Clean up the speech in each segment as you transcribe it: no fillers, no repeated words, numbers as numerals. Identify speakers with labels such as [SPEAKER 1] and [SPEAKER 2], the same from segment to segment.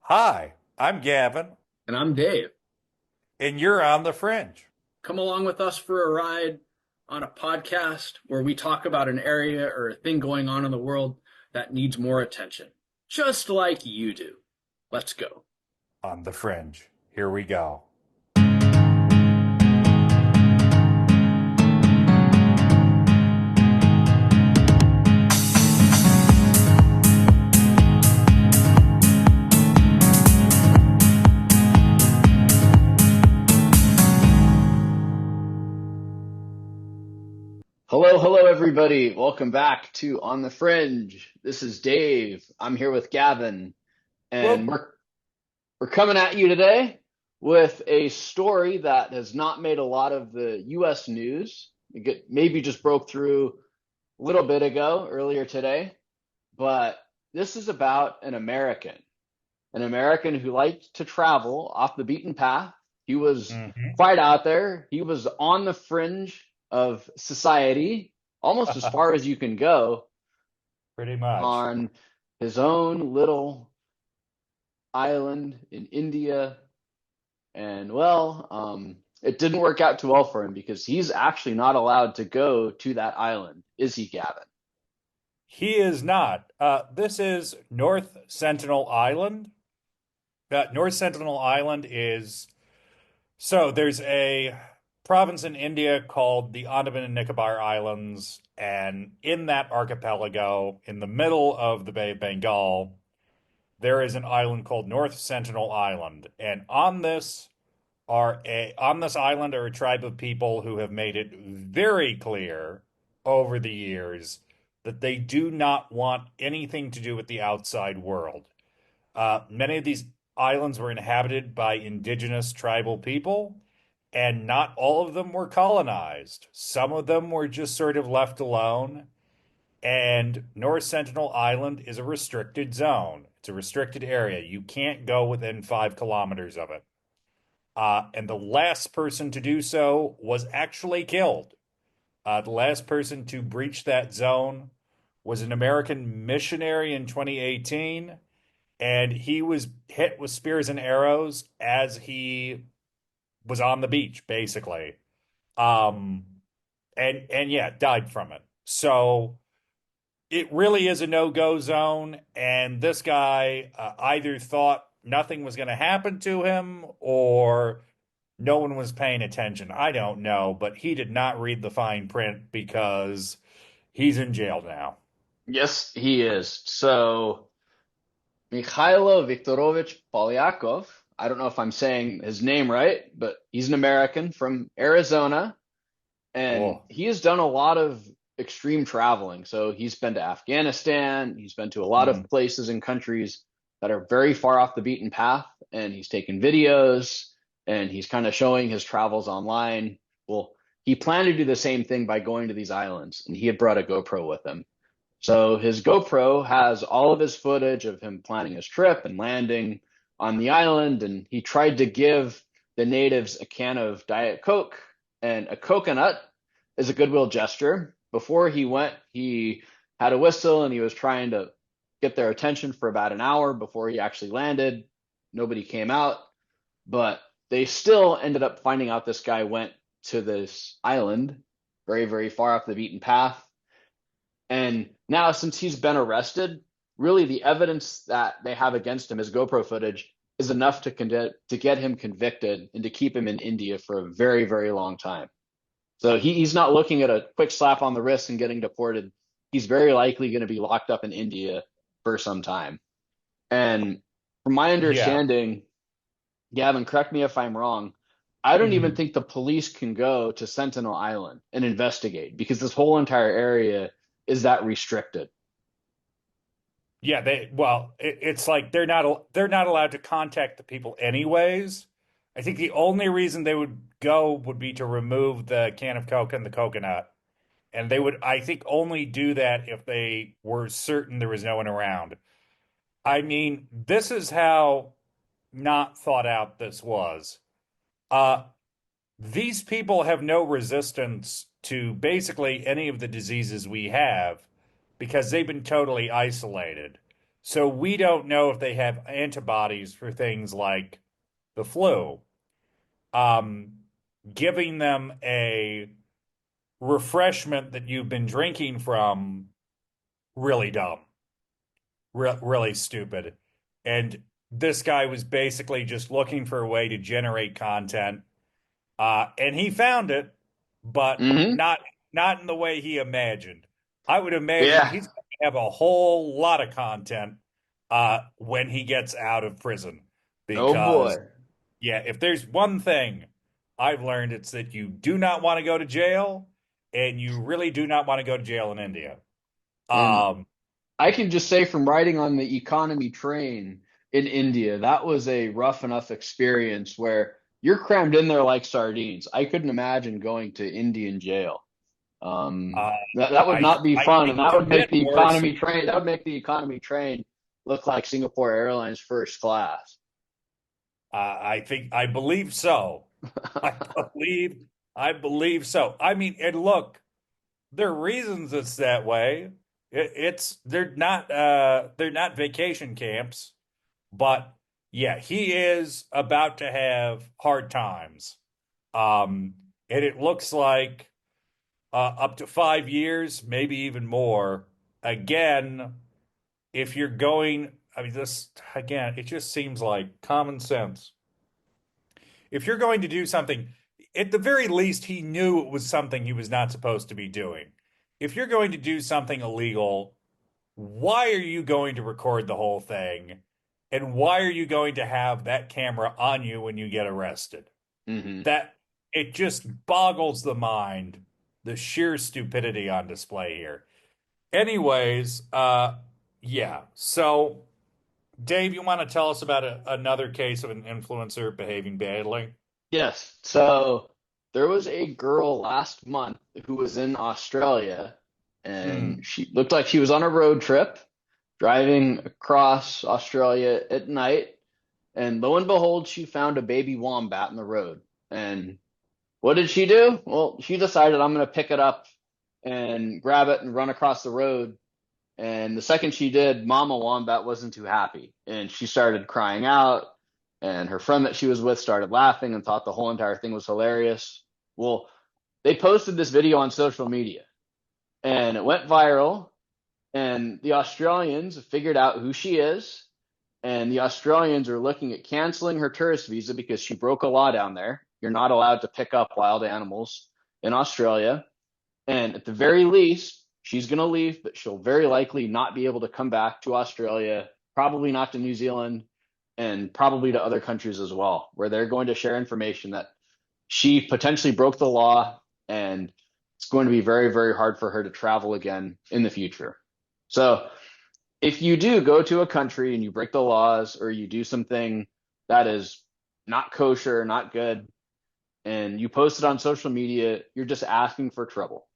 [SPEAKER 1] Hi, I'm Gavin,
[SPEAKER 2] And I'm Dave.
[SPEAKER 1] and you're on the fringe.
[SPEAKER 2] Come along with us for a ride on a podcast where we talk about an area or a thing going on in the world that needs more attention, just like you do. Let's go.
[SPEAKER 1] On the fringe. Here we go.
[SPEAKER 3] Hello, hello, everybody. Welcome back to On the Fringe. This is Dave. I'm here with Gavin, and
[SPEAKER 1] Well,
[SPEAKER 3] we're coming at you today with a story that has not made a lot of the U.S. news. Maybe just broke through a little bit ago, earlier today, but this is about an American who liked to travel off the beaten path. He was
[SPEAKER 1] mhm.
[SPEAKER 3] quite out there. He was on the fringe of society, almost as far as you can go
[SPEAKER 1] Pretty much.
[SPEAKER 3] on his own little island in India. And it didn't work out too well for him because he's actually not allowed to go to that island, is he, Gavin?
[SPEAKER 1] He is not. This is North Sentinel Island. North Sentinel Island is there's a province in India called the Andaman and Nicobar Islands, and in that archipelago, in the middle of the Bay of Bengal, there is an island called North Sentinel Island, and on this island are a tribe of people who have made it very clear over the years that they do not want anything to do with the outside world. Many of these islands were inhabited by indigenous tribal people, and not all of them were colonized. Some of them were just sort of left alone. And North Sentinel Island is a restricted zone. It's a restricted area. You can't go within 5 kilometers of it. And the last person to do so was actually killed. The last person to breach that zone was an American missionary in 2018, and he was hit with spears and arrows as he was on the beach, basically. Um, and yeah, died from it. So it really is a no-go zone, and this guy either thought nothing was going to happen to him or no one was paying attention. I don't know, but he did not read the fine print because he's in jail now.
[SPEAKER 3] Yes, he is. So, Mikhailo Viktorovich Polyakov, I don't know if I'm saying his name right, but he's an American from Arizona. And
[SPEAKER 1] Oh,
[SPEAKER 3] he has done a lot of extreme traveling. So he's been to Afghanistan, he's been to a lot of
[SPEAKER 1] mm.
[SPEAKER 3] places and countries that are very far off the beaten path, and he's taken videos and he's kind of showing his travels online. Well, he planned to do the same thing by going to these islands, and he had brought a GoPro with him. So his GoPro has all of his footage of him planning his trip and landing on the island, and he tried to give the natives a can of Diet Coke and a coconut as a goodwill gesture. Before he went, he had a whistle and he was trying to get their attention for about an hour before he actually landed. Nobody came out, but they still ended up finding out this guy went to this island very, very far off the beaten path. And now, since he's been arrested, really the evidence that they have against him, his GoPro footage, is enough to get him convicted and to keep him in India for a very, very long time. So he's not looking at a quick slap on the wrist and getting deported. He's very likely going to be locked up in India for some time. And from my
[SPEAKER 1] Yeah.
[SPEAKER 3] understanding, Gavin, correct me if I'm wrong. I don't even
[SPEAKER 1] Mhm.
[SPEAKER 3] think the police can go to Sentinel Island and investigate because this whole entire area is that restricted.
[SPEAKER 1] Yeah, it's like they're not allowed to contact the people anyways. I think the only reason they would go would be to remove the can of Coke and the coconut. And they would, I think, only do that if they were certain there was no one around. I mean, this is how not thought out this was. Uh, these people have no resistance to basically any of the diseases we have because they've been totally isolated. So we don't know if they have antibodies for things like the flu. Um, Giving them a refreshment that you've been drinking from, really dumb, really stupid. And this guy was basically just looking for a way to generate content, and he found it, but
[SPEAKER 3] Hmm.
[SPEAKER 1] not in the way he imagined. I would imagine
[SPEAKER 3] Yeah.
[SPEAKER 1] he's going to have a whole lot of content when he gets out of prison,
[SPEAKER 3] Oh
[SPEAKER 1] because
[SPEAKER 3] boy.
[SPEAKER 1] yeah, if there's one thing I've learned, it's that you do not want to go to jail, and you really do not want to go to jail in India.
[SPEAKER 3] And
[SPEAKER 1] Um,
[SPEAKER 3] I can just say from riding on the economy train in India, that was a rough enough experience where you're crammed in there like sardines. I couldn't imagine going to Indian jail.
[SPEAKER 1] uh,
[SPEAKER 3] That would not be
[SPEAKER 1] I
[SPEAKER 3] fun,
[SPEAKER 1] think
[SPEAKER 3] and that
[SPEAKER 1] it's a
[SPEAKER 3] would make
[SPEAKER 1] bit
[SPEAKER 3] the
[SPEAKER 1] worse.
[SPEAKER 3] economy train. That would make the economy train look like Singapore Airlines first class.
[SPEAKER 1] I believe so. I believe I believe so. I mean, and look, there are reasons it's that way. It's they're not vacation camps, but yeah, he is about to have hard times. And it looks like up to 5 years, maybe even more. Again, if you're going, I mean, this again, it just seems like common sense. If you're going to do something, at the very least, he knew it was something he was not supposed to be doing. If you're going to do something illegal, why are you going to record the whole thing? And why are you going to have that camera on you when you get arrested?
[SPEAKER 3] Hmm.
[SPEAKER 1] That it just boggles the mind, the sheer stupidity on display here. Anyways, yeah. So, Dave, you want to tell us about another case of an influencer behaving badly?
[SPEAKER 3] Yes. So there was a girl last month who was in Australia, and
[SPEAKER 1] Hmm.
[SPEAKER 3] she looked like she was on a road trip driving across Australia at night. And lo and behold, she found a baby wombat in the road. And what did she do? Well, she decided I'm going to pick it up and grab it and run across the road. And the second she did, Mama Wombat wasn't too happy. And she started crying out. And her friend that she was with started laughing and thought the whole entire thing was hilarious. Well, they posted this video on social media and it went viral. And the Australians figured out who she is. And the Australians are looking at canceling her tourist visa because she broke a law down there. You're not allowed to pick up wild animals in Australia. And at the very least, she's going to leave, but she'll very likely not be able to come back to Australia, probably not to New Zealand, and probably to other countries as well, where they're going to share information that she potentially broke the law, and it's going to be very, very hard for her to travel again in the future. So if you do go to a country and you break the laws or you do something that is not kosher, not good, and you post it on social media, you're just asking for trouble.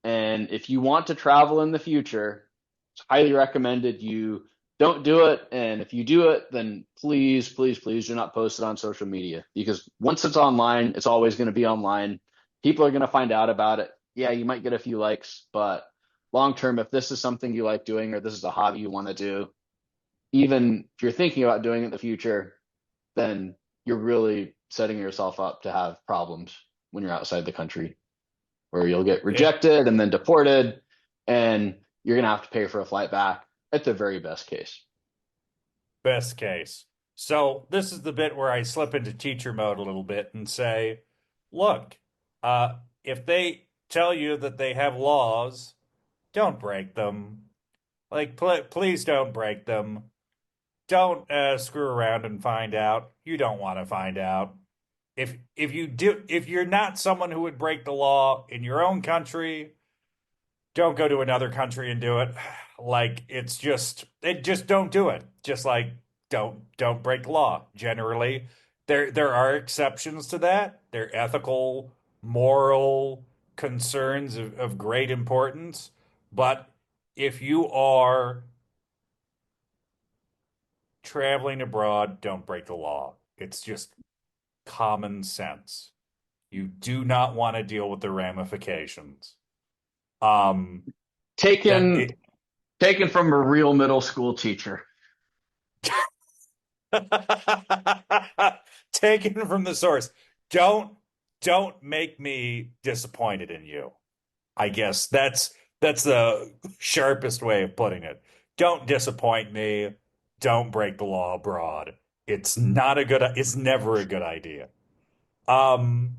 [SPEAKER 3] And if you want to travel in the future, it's highly recommended you don't do it. And if you do it, then please, please, please do not post it on social media because once it's online, it's always going to be online. People are going to find out about it. Yeah, you might get a few likes, but long term, if this is something you like doing or this is a hobby you want to do, even if you're thinking about doing it in the future, then you're really setting yourself up to have problems when you're outside the country where you'll get
[SPEAKER 1] It,
[SPEAKER 3] rejected and then deported, and you're going to have to pay for a flight back at the very best case.
[SPEAKER 1] Best case. So this is the bit where I slip into teacher mode a little bit and say, look, if they tell you that they have laws, don't break them. Like, please don't break them. Don't screw around and find out. You don't want to find out. If you do, if you're not someone who would break the law in your own country, don't go to another country and do it. Like it just don't do it. Just like don't break the law. Generally, there are exceptions to that. They're ethical, moral concerns of great importance. But if you are traveling abroad, don't break the law. It's just common sense. You do not want to deal with the ramifications. Um, that
[SPEAKER 3] Taken
[SPEAKER 1] it.
[SPEAKER 3] Taken from a real middle school teacher.
[SPEAKER 1] Taken from the source. Don't make me disappointed in you. I guess that's the sharpest way of putting it. Don't disappoint me. Don't break the law abroad. It's never a good idea. Um,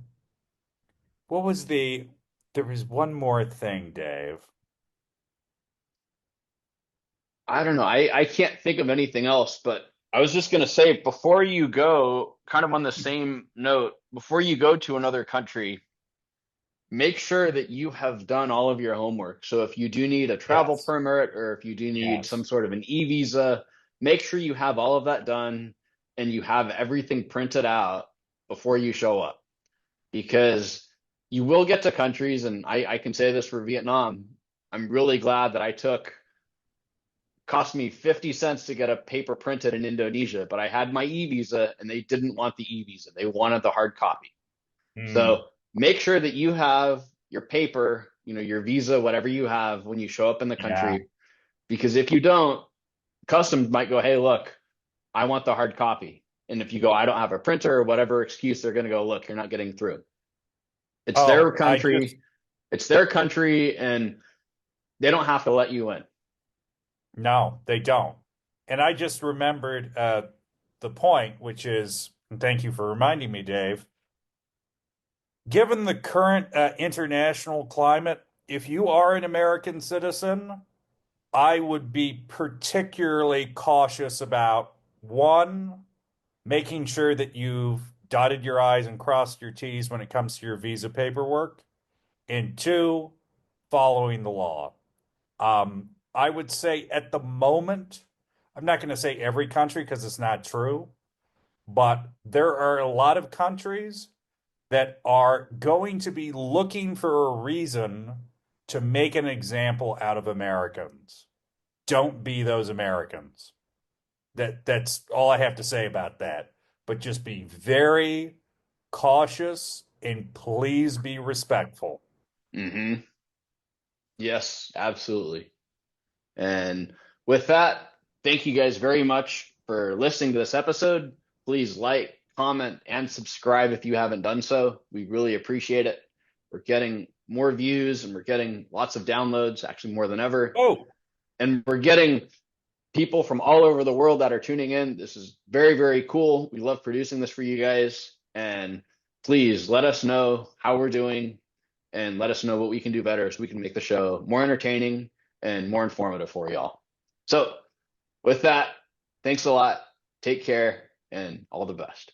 [SPEAKER 1] what was there was one more thing, Dave.
[SPEAKER 3] I don't know. I can't think of anything else, but I was just going to say before you go, kind of on the same note, before you go to another country, make sure that you have done all of your homework. So if you do need a travel
[SPEAKER 1] Yes.
[SPEAKER 3] permit or if you do need
[SPEAKER 1] Yes.
[SPEAKER 3] some sort of an e-visa, make sure you have all of that done and you have everything printed out before you show up. Because you will get to countries, and I can say this for Vietnam. I'm really glad that I took cost me 50 cents to get a paper printed in Indonesia, but I had my e-visa and they didn't want the e-visa. They wanted the hard copy.
[SPEAKER 1] Hmm.
[SPEAKER 3] So make sure that you have your paper, your visa, whatever you have when you show up in the
[SPEAKER 1] Yeah.
[SPEAKER 3] country. Because if you don't, customs might go, hey, look, I want the hard copy. And if you go, I don't have a printer or whatever excuse, they're going to go, look, you're not getting through. It's their
[SPEAKER 1] Oh, I just
[SPEAKER 3] country. It's their country and they don't have to let you in.
[SPEAKER 1] no, they don't. And I just remembered the point, which is, and thank you for reminding me, Dave. Given the current international climate, if you are an American citizen, I would be particularly cautious about one, making sure that you've dotted your I's and crossed your T's when it comes to your visa paperwork, and two, following the law. I would say at the moment, I'm not going to say every country because it's not true, but there are a lot of countries that are going to be looking for a reason to make an example out of Americans. Don't be those Americans. That's all I have to say about that. But just be very cautious and please be respectful.
[SPEAKER 3] Mm-hmm. Yes, absolutely. And with that, thank you guys very much for listening to this episode. Please like, comment, and subscribe if you haven't done so. We really appreciate it. We're getting more views and we're getting lots of downloads, actually more than ever.
[SPEAKER 1] Oh,
[SPEAKER 3] And we're getting people from all over the world that are tuning in. This is very, very cool. We love producing this for you guys. And please let us know how we're doing and let us know what we can do better so we can make the show more entertaining and more informative for y'all. So, with that, thanks a lot. Take care and all the best.